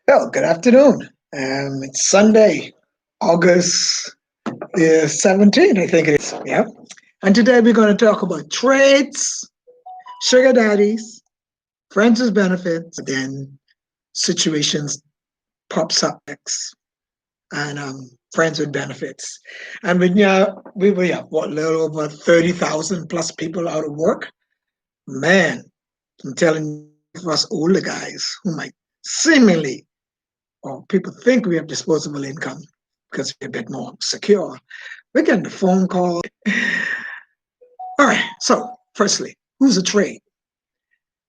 Well, good afternoon. It's Sunday, August the 17th, I think it is. Yeah. And today we're going to talk about trades, sugar daddies, friends with benefits, then situations pops up next, and friends with benefits. And we were, yeah, what, a little over 30,000 plus people out of work. Man, I'm telling you, for us older guys who might seemingly or people think we have disposable income because we're a bit more secure. We're getting a phone call. All right. So, firstly, who's a trade?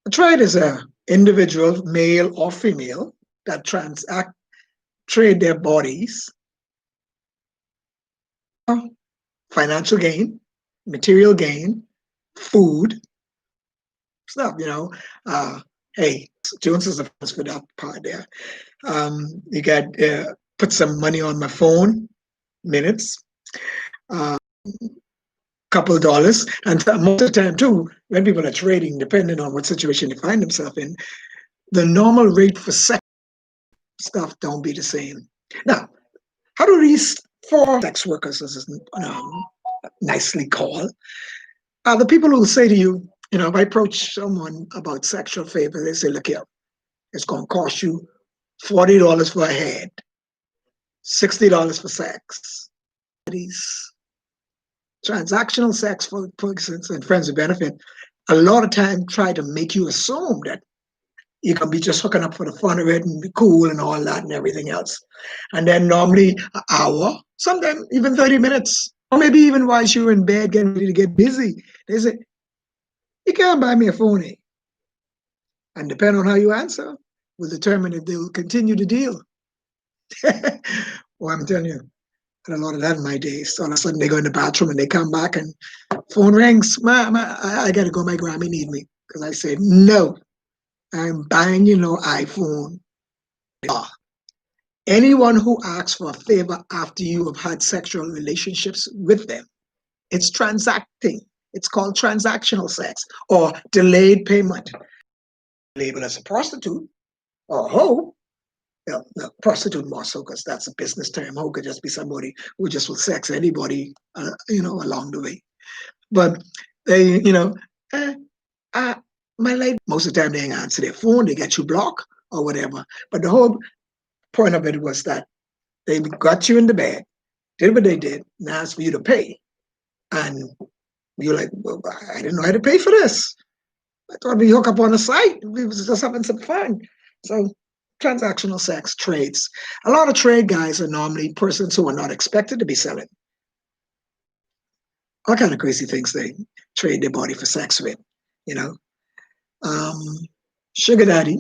A trade is a individual, male or female, that transact trade their bodies, financial gain, material gain, food, stuff. Uh, hey, Jones is the first for that part there. You got put some money on my phone, minutes. Uh, couple of dollars. And most of the time, too, when people are trading, depending on what situation they find themselves in, the normal rate for stuff don't be the same. Now, how do these four sex workers, as is nicely called, are the people who will say to you, if I approach someone about sexual favor, they say, look here, it's going to cost you $40 for a head, $60 for sex. These transactional sex, for instance, and friends with benefit, a lot of time try to make you assume that you can be just hooking up for the fun of it and be cool and all that and everything else. And then normally an hour, sometimes even 30 minutes, or maybe even while you're in bed getting ready to get busy, they say, you can't buy me a phone. And depending on how you answer, will determine if they will continue the deal. Well, I'm telling you, I had a lot of that in my days. So all of a sudden they go in the bathroom and they come back and phone rings. I got to go. My Grammy need me. Because I said, no, I'm buying you no iPhone. Anyone who asks for a favor after you have had sexual relationships with them, it's transacting. It's called transactional sex or delayed payment. Labeled as a prostitute or a hoe. Well, no, prostitute more so because that's a business term. Hoe could just be somebody who just will sex anybody, along the way. But they, eh, uh, my lady, most of the time they ain't answer their phone. They get you blocked or whatever. But the whole point of it was that they got you in the bed, did what they did, and asked for you to pay. And you're like, well, I didn't know how to pay for this. I thought we hook up on the site. We was just having some fun. So transactional sex trades. A lot of trade guys are normally persons who are not expected to be selling. All kind of crazy things they trade their body for sex with, you know. Um, Sugar daddy.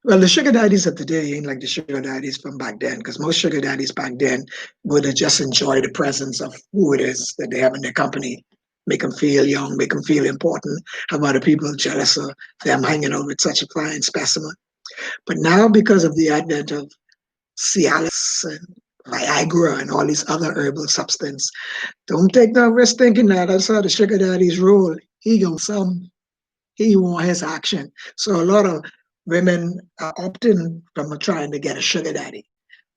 Well, the sugar daddies of today ain't like the sugar daddies from back then, because most sugar daddies back then would have just enjoy the presence of who it is that they have in their company, make them feel young, make them feel important, have other people jealous of them hanging out with such a fine specimen. But now, because of the advent of Cialis and Viagra and all these other herbal substances, don't take no risk thinking that that's how the sugar daddies roll. He gonna some he want his action. So a lot of women are opting from trying to get a sugar daddy.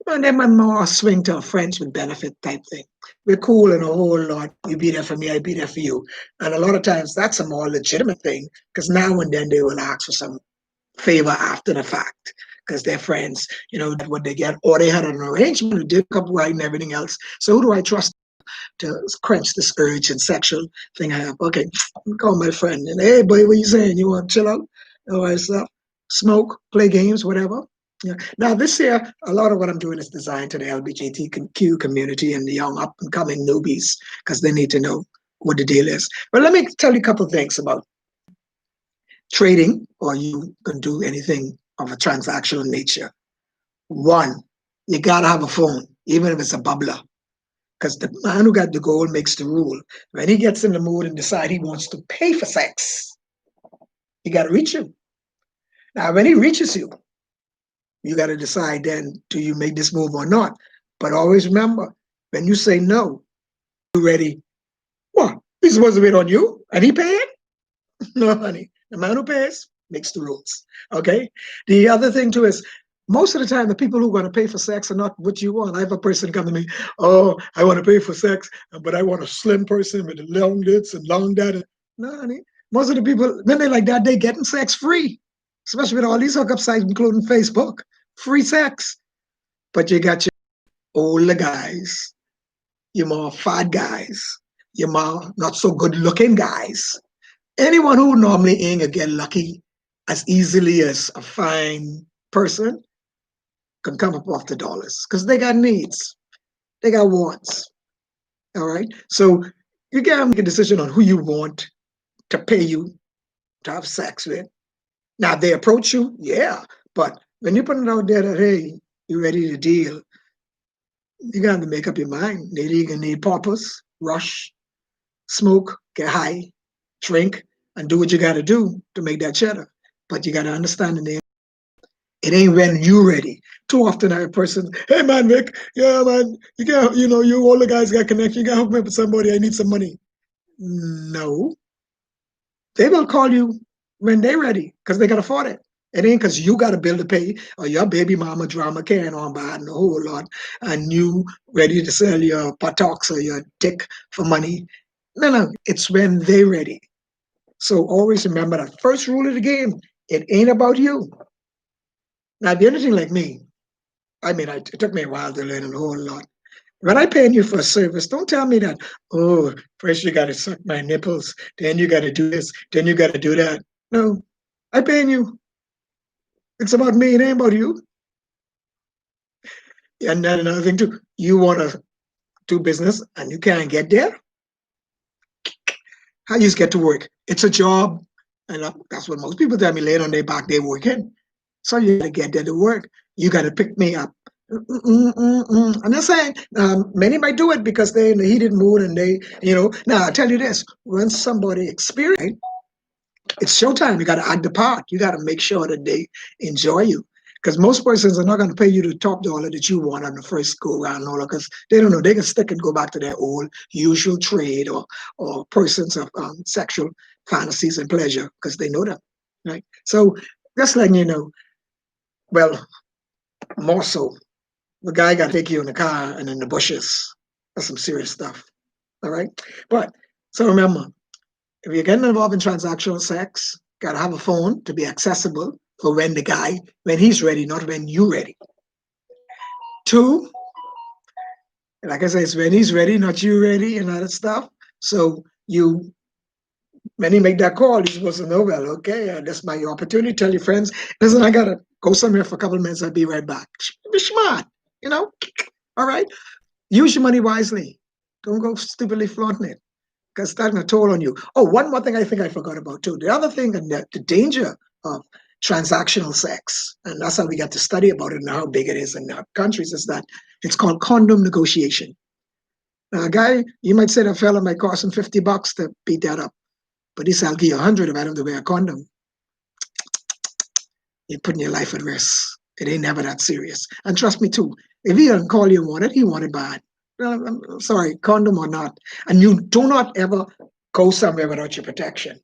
And then my more swing to a friends with benefit type thing. We're cool and a whole lot. You be there for me, I be there for you. And a lot of times that's a more legitimate thing because now and then they will ask for some favor after the fact because they're friends, what they get, or they had an arrangement to did up right and everything else. So who do I trust to quench this urge and sexual thing I have? Okay, call my friend and hey, boy, what you saying? You want to chill out? All right, stuff, smoke, play games, whatever. Yeah. Now this year, a lot of what I'm doing is designed to the LGBTQ community and the young up and coming newbies because they need to know what the deal is. But let me tell you a couple of things about trading, or you can do anything of a transactional nature. One, you gotta have a phone, even if it's a bubbler, because the man who got the gold makes the rule. When he gets in the mood and decide he wants to pay for sex, he got to reach you. Now, when he reaches you, you got to decide then, do you make this move or not? But always remember, when you say no, you ready. What? He's supposed to wait on you and he paying? No, honey. The man who pays makes the rules. Okay. The other thing too is Most of the time, the people who are going to pay for sex are not what you want. I have a person come to me, oh, I want to pay for sex, but I want a slim person with long lips and long that. No, honey. Most of the people, when they like that, they getting sex free, especially with all these hookup sites, including Facebook. Free sex. But you got your older guys, your more fat guys, your more not so good looking guys. Anyone who normally ain't gonna get lucky as easily as a fine person can come up off the dollars because they got needs, they got wants. All right. So you gotta make a decision on who you want to pay you to have sex with. Now if they approach you, yeah. But when you put it out there that hey, you ready to deal, you got to make up your mind. Maybe you gonna need purpose, rush, smoke, get high, drink, and do what you gotta do to make that cheddar. But you gotta understand the it ain't when you ready. Too often I have a person, hey man, Vic, yeah man, you got you all the guys got connection, you gotta hook me up with somebody, I need some money. No. They will call you when they're ready, because they can afford it. It ain't because you got a bill to pay or your baby mama drama carrying on buying a whole lot and you ready to sell your buttocks or your dick for money. No, no, it's when they ready. So always remember that first rule of the game, it ain't about you. Now, if you're anything like me, I mean, it took me a while to learn a whole lot. When I paying you for a service, don't tell me that, oh, first you got to suck my nipples, then you got to do this, then you got to do that. No, I paying you. It's about me, it ain't about you. And then another thing too, you want to do business and you can't get there. How you just get to work? It's a job, and that's what most people tell me. Laying on their back, they working. So you got to get there to work. You got to pick me up. I'm not saying many might do it because they're in a heated mood and Now I tell you this: when somebody experience, it's showtime. You got to act the part. You got to make sure that they enjoy you. Because most persons are not going to pay you the top dollar that you want on the first go round, because they don't know. They can stick and go back to their old usual trade or persons of sexual fantasies and pleasure because they know them, right? So just letting you know, well, more so, the guy got to take you in the car and in the bushes. That's some serious stuff, all right? But so remember, if you're getting involved in transactional sex, got to have a phone to be accessible for when he's ready, not when you're ready. Two, like I say, it's when he's ready, not you ready, and all that stuff. So when he make that call, you're supposed to know, well, okay, that's my opportunity. Tell your friends, listen, I got to go somewhere for a couple of minutes. I'll be right back. Be smart, all right? Use your money wisely. Don't go stupidly flaunting it because it's taking a toll on you. Oh, one more thing I think I forgot about too. The other thing and the danger of transactional sex, and that's how we got to study about it and how big it is in our countries, is that it's called condom negotiation. Now, a guy, you might say that fella might cost him $50 to beat that up, but he said, I'll give you 100 if I don't have to wear a condom. You're putting your life at risk. It ain't never that serious. And trust me too, if he doesn't call you want it, he want it bad. I'm sorry, condom or not. And you do not ever go somewhere without your protection.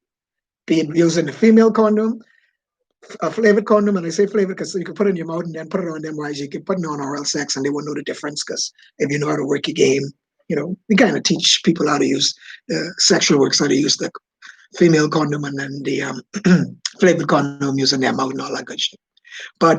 Be it using the female condom, a flavored condom, and I say flavored because you can put it in your mouth and then put it on them, whereas you can put it on oral sex and they won't know the difference because if you know how to work your game, we kind of teach people how to use sexual works, how to use the female condom and then the flavored condom using their mouth and all that good shit. But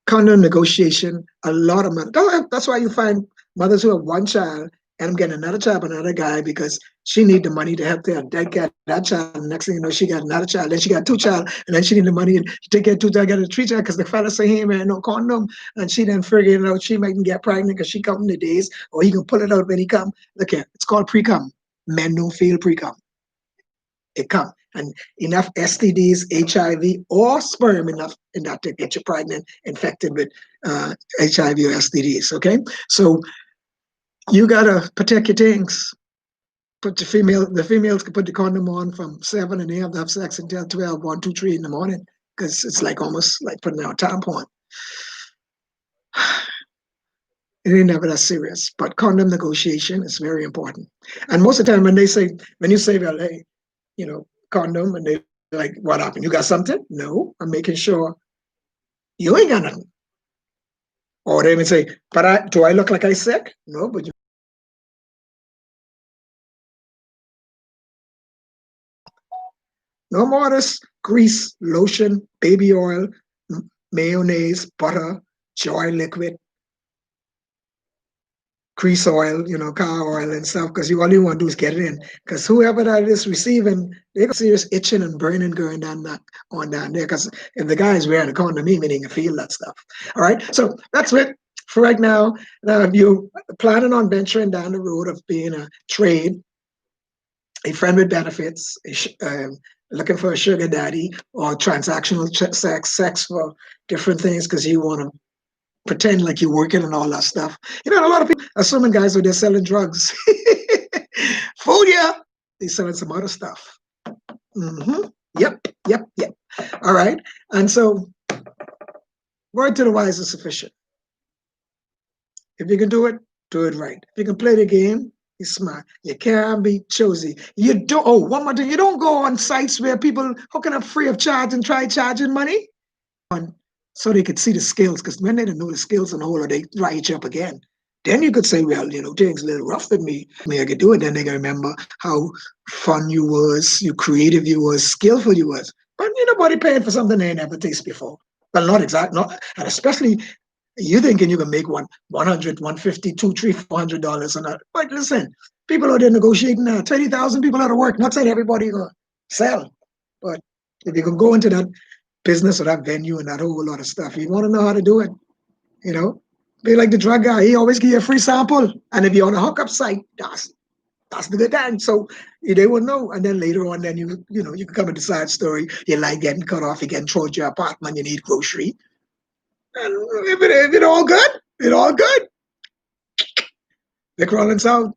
condom negotiation, a lot of money. That's why you find mothers who have one child and I'm getting another child, another guy, because she need the money to help that child. And next thing you know, she got another child. Then she got two child, and then she need the money to take care of two child, get a three child, because the fella say, hey man, no condom. And she then figure out she might get pregnant because she counting the days, or he can pull it out when he come. Look here, it's called pre-cum. Men don't feel pre-cum. It come. And enough STDs, HIV, or sperm enough in that to get you pregnant, infected with HIV or STDs. Okay, so you gotta protect your things. Put the females can put the condom on from 7 and they have to have sex until 12, 1, 2, 3 in the morning because it's like almost like putting out a tampon. It ain't never that serious, but condom negotiation is very important. And most of the time when you say, well, hey, condom, and they like, what happened? You got something? No, I'm making sure you ain't got nothing. Or they may say, but do I look like I sick? No, but no more of this grease, lotion, baby oil, mayonnaise, butter, joy liquid, grease oil, car oil and stuff, because all you want to do is get it in. Because whoever that is receiving, they got serious itching and burning going on down there. Because if the guy is wearing a condom, he can feel that stuff. All right. So that's it for right now. Now, if you're planning on venturing down the road of being a trade, a friend with benefits, looking for a sugar daddy or transactional sex for different things because you want to pretend like you're working and all that stuff. A lot of people assuming guys are there selling drugs. Fool ya! They're selling some other stuff. Mm-hmm. Yep. All right. And so, word to the wise is sufficient. If you can do it right. If you can play the game, you're smart. You can't be choosy. You don't. Oh, one more thing. You don't go on sites where people hooking up free of charge and try charging money on so they could see the skills. Because when they don't know the skills and whole, they write you up again. Then you could say, well, things a little rough with me. I could do it. Then they can remember how fun you was, you creative you was, skillful you was. But nobody paying for something they never tasted before. Well, not exactly. Not, and especially you thinking you can make 100, 150, 2, 3, $400 on that. But listen, people out there negotiating now, 20,000 people out of work. Not saying everybody gonna sell, but if you can go into that business or that venue and that whole lot of stuff, you want to know how to do it. Be like the drug guy. He always give you a free sample, and if you're on a hookup site, that's the good thing. So they will know, and then later on, then you can come with the side story. Your light getting cut off, you getting thrown to your apartment, you need grocery. And if it all good, it all good. Vic Rollins out.